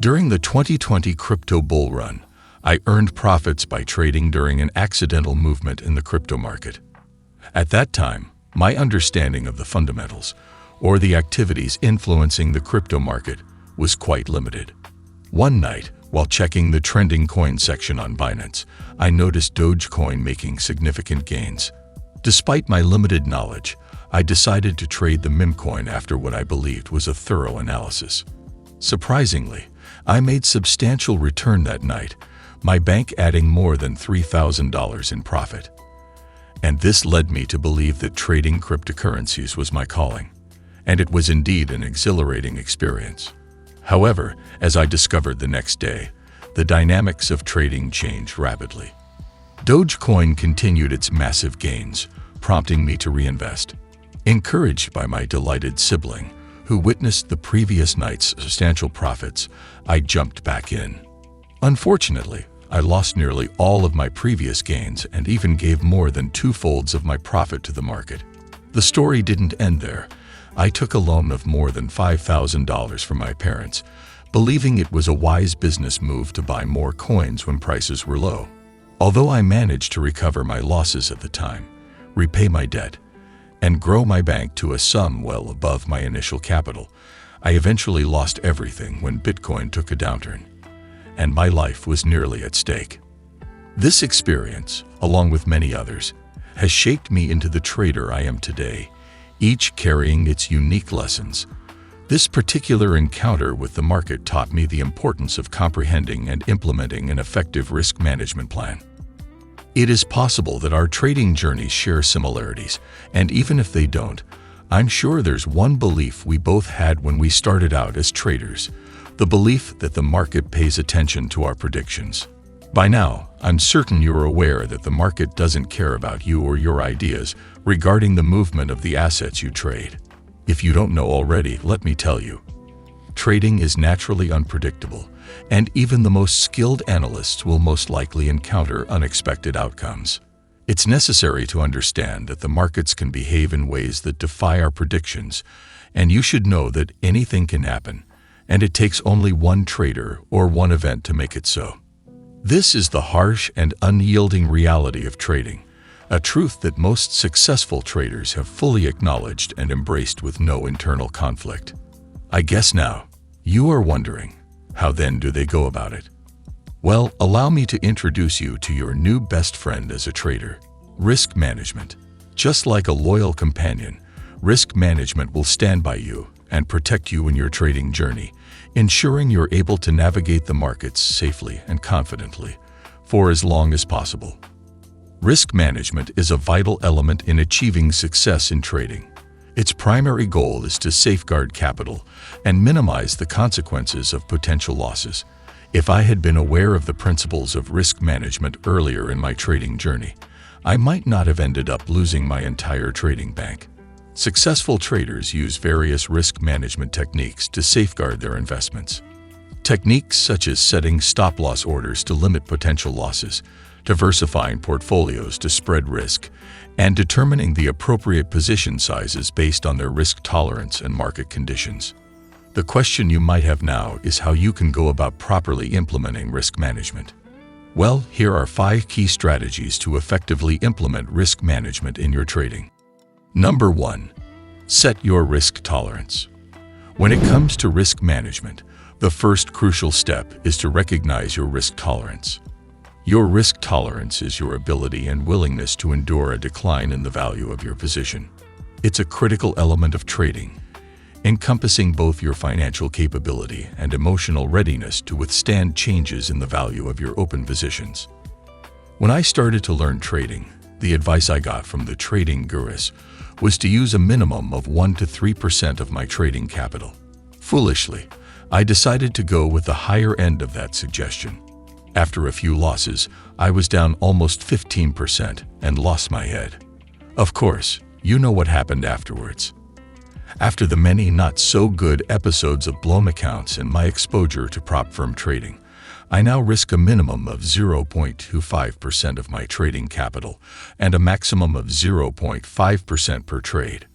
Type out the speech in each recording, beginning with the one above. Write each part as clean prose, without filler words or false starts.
During the 2020 crypto bull run, I earned profits by trading during an accidental movement in the crypto market. At that time, my understanding of the fundamentals, or the activities influencing the crypto market, was quite limited. One night, while checking the trending coin section on Binance, I noticed Dogecoin making significant gains. Despite my limited knowledge, I decided to trade the meme coin after what I believed was a thorough analysis. Surprisingly, I made substantial return that night, my bank adding more than $3,000 in profit. And this led me to believe that trading cryptocurrencies was my calling, and it was indeed an exhilarating experience. However, as I discovered the next day, the dynamics of trading changed rapidly. Dogecoin continued its massive gains, prompting me to reinvest. Encouraged by my delighted sibling, who witnessed the previous night's substantial profits, I jumped back in. Unfortunately, I lost nearly all of my previous gains and even gave more than two-folds of my profit to the market. The story didn't end there. I took a loan of more than $5,000 from my parents, believing it was a wise business move to buy more coins when prices were low. Although I managed to recover my losses at the time, repay my debt, and grow my bank to a sum well above my initial capital, I eventually lost everything when Bitcoin took a downturn, and my life was nearly at stake. This experience, along with many others, has shaped me into the trader I am today, each carrying its unique lessons. This particular encounter with the market taught me the importance of comprehending and implementing an effective risk management plan. It is possible that our trading journeys share similarities, and even if they don't, I'm sure there's one belief we both had when we started out as traders: the belief that the market pays attention to our predictions. By now, I'm certain you're aware that the market doesn't care about you or your ideas regarding the movement of the assets you trade. If you don't know already, let me tell you. Trading is naturally unpredictable, and even the most skilled analysts will most likely encounter unexpected outcomes. It's necessary to understand that the markets can behave in ways that defy our predictions, and you should know that anything can happen, and it takes only one trader or one event to make it so. This is the harsh and unyielding reality of trading, a truth that most successful traders have fully acknowledged and embraced with no internal conflict. I guess now, you are wondering, how then do they go about it? Well, allow me to introduce you to your new best friend as a trader: risk management. Just like a loyal companion, risk management will stand by you and protect you in your trading journey, ensuring you're able to navigate the markets safely and confidently for as long as possible. Risk management is a vital element in achieving success in trading. Its primary goal is to safeguard capital and minimize the consequences of potential losses. If I had been aware of the principles of risk management earlier in my trading journey, I might not have ended up losing my entire trading bank. Successful traders use various risk management techniques to safeguard their investments. Techniques such as setting stop-loss orders to limit potential losses, diversifying portfolios to spread risk, and determining the appropriate position sizes based on their risk tolerance and market conditions. The question you might have now is how you can go about properly implementing risk management. Well, here are 5 key strategies to effectively implement risk management in your trading. Number 1. Set your risk tolerance. When it comes to risk management, the first crucial step is to recognize your risk tolerance. Your risk tolerance is your ability and willingness to endure a decline in the value of your position. It's a critical element of trading, encompassing both your financial capability and emotional readiness to withstand changes in the value of your open positions. When I started to learn trading, the advice I got from the trading gurus was to use a minimum of 1 to 3% of my trading capital. Foolishly, I decided to go with the higher end of that suggestion. After a few losses, I was down almost 15% and lost my head. Of course, you know what happened afterwards. After the many not-so-good episodes of blown accounts and my exposure to prop firm trading, I now risk a minimum of 0.25% of my trading capital and a maximum of 0.5% per trade.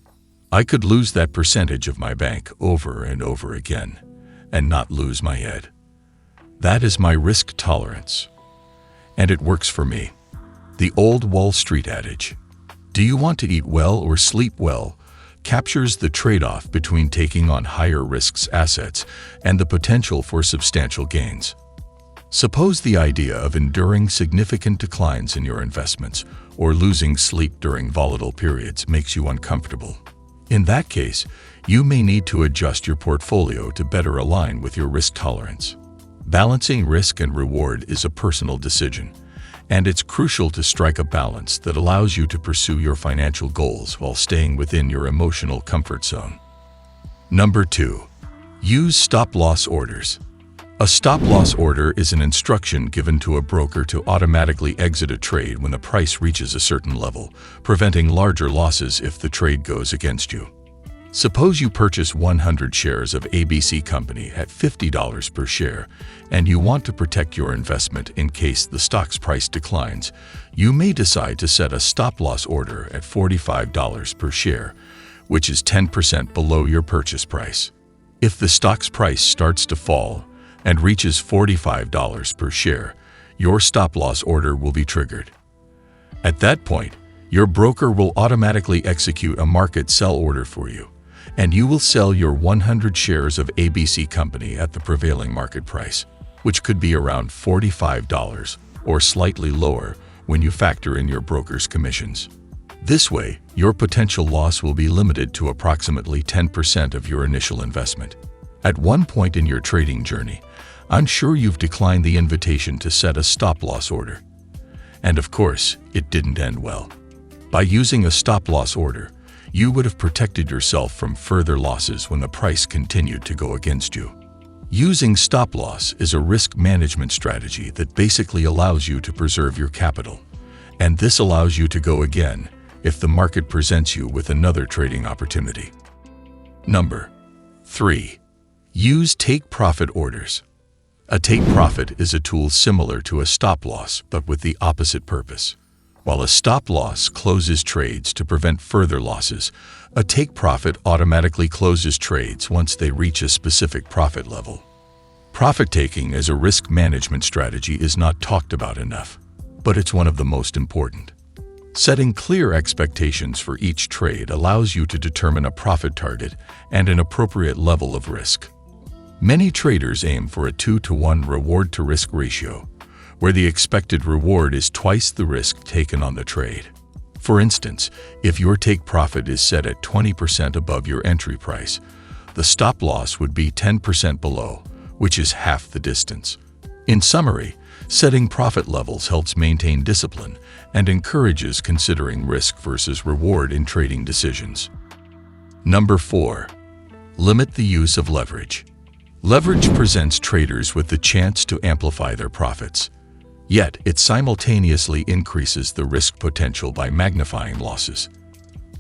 I could lose that percentage of my bank over and over again and not lose my head. That is my risk tolerance. And it works for me. The old Wall Street adage, "Do you want to eat well or sleep well?" captures the trade-off between taking on higher risks assets and the potential for substantial gains. Suppose the idea of enduring significant declines in your investments or losing sleep during volatile periods makes you uncomfortable. In that case, you may need to adjust your portfolio to better align with your risk tolerance. Balancing risk and reward is a personal decision, and it's crucial to strike a balance that allows you to pursue your financial goals while staying within your emotional comfort zone. Number 2. Use stop-loss orders. A stop-loss order is an instruction given to a broker to automatically exit a trade when the price reaches a certain level, preventing larger losses if the trade goes against you. Suppose you purchase 100 shares of ABC Company at $50 per share, and you want to protect your investment in case the stock's price declines. You may decide to set a stop-loss order at $45 per share, which is 10% below your purchase price. If the stock's price starts to fall and reaches $45 per share, your stop-loss order will be triggered. At that point, your broker will automatically execute a market sell order for you, and you will sell your 100 shares of ABC Company at the prevailing market price, which could be around $45 or slightly lower when you factor in your broker's commissions. This way, your potential loss will be limited to approximately 10% of your initial investment. At one point in your trading journey, I'm sure you've declined the invitation to set a stop-loss order. And of course, it didn't end well. By using a stop-loss order, you would have protected yourself from further losses when the price continued to go against you. Using stop-loss is a risk management strategy that basically allows you to preserve your capital. And this allows you to go again if the market presents you with another trading opportunity. Number 3. Use take-profit orders. A take-profit is a tool similar to a stop-loss, but with the opposite purpose. While a stop-loss closes trades to prevent further losses, a take-profit automatically closes trades once they reach a specific profit level. Profit-taking as a risk management strategy is not talked about enough, but it's one of the most important. Setting clear expectations for each trade allows you to determine a profit target and an appropriate level of risk. Many traders aim for a 2-to-1 reward-to-risk ratio, where the expected reward is twice the risk taken on the trade. For instance, if your take profit is set at 20% above your entry price, the stop loss would be 10% below, which is half the distance. In summary, setting profit levels helps maintain discipline and encourages considering risk versus reward in trading decisions. Number 4. Limit the use of leverage. Leverage presents traders with the chance to amplify their profits. Yet, it simultaneously increases the risk potential by magnifying losses.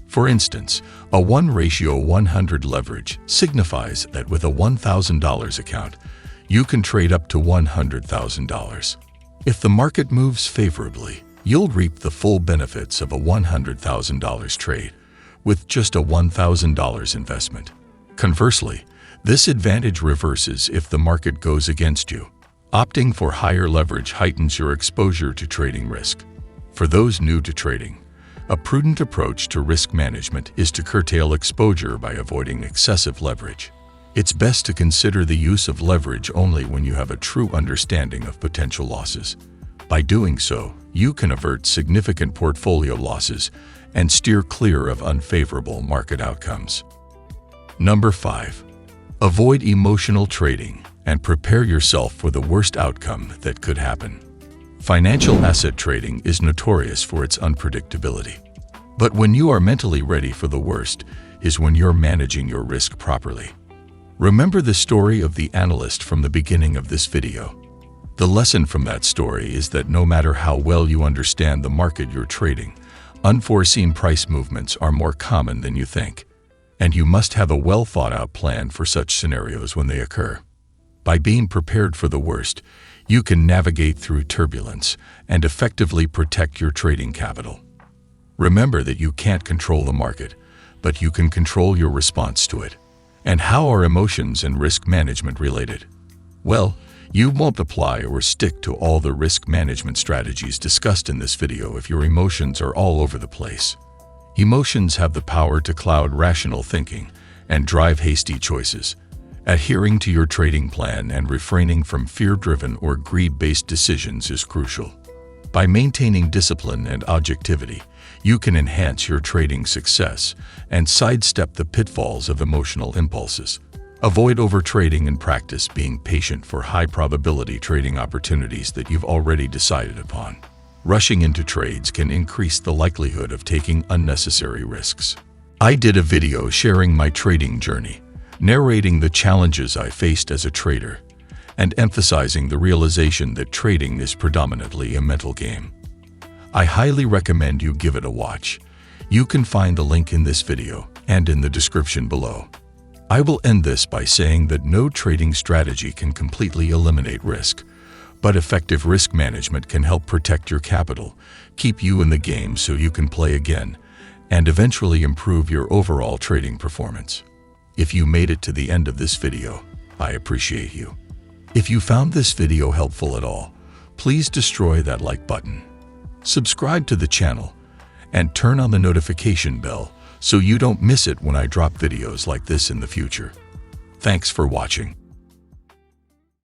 For instance, a 1:100 leverage signifies that with a $1,000 account, you can trade up to $100,000. If the market moves favorably, you'll reap the full benefits of a $100,000 trade with just a $1,000 investment. Conversely, this advantage reverses if the market goes against you. Opting for higher leverage heightens your exposure to trading risk. For those new to trading, a prudent approach to risk management is to curtail exposure by avoiding excessive leverage. It's best to consider the use of leverage only when you have a true understanding of potential losses. By doing so, you can avert significant portfolio losses and steer clear of unfavorable market outcomes. Number 5. Avoid emotional trading and prepare yourself for the worst outcome that could happen. Financial asset trading is notorious for its unpredictability. But when you are mentally ready for the worst is when you're managing your risk properly. Remember the story of the analyst from the beginning of this video. The lesson from that story is that no matter how well you understand the market you're trading, unforeseen price movements are more common than you think. And you must have a well-thought-out plan for such scenarios when they occur. By being prepared for the worst, you can navigate through turbulence and effectively protect your trading capital. Remember that you can't control the market, but you can control your response to it. And how are emotions and risk management related? Well, You won't apply or stick to all the risk management strategies discussed in this video if your emotions are all over the place. Emotions have the power to cloud rational thinking and drive hasty choices. Adhering to your trading plan and refraining from fear-driven or greed-based decisions is crucial. By maintaining discipline and objectivity, you can enhance your trading success and sidestep the pitfalls of emotional impulses. Avoid overtrading and practice being patient for high-probability trading opportunities that you've already decided upon. Rushing into trades can increase the likelihood of taking unnecessary risks. I did a video sharing my trading journey, narrating the challenges I faced as a trader, and emphasizing the realization that trading is predominantly a mental game. I highly recommend you give it a watch. You can find the link in this video and in the description below. I will end this by saying that no trading strategy can completely eliminate risk, but effective risk management can help protect your capital, keep you in the game so you can play again, and eventually improve your overall trading performance. If you made it to the end of this video, I appreciate you. If you found this video helpful at all, please destroy that like button. Subscribe to the channel and turn on the notification bell so you don't miss it when I drop videos like this in the future. Thanks for watching.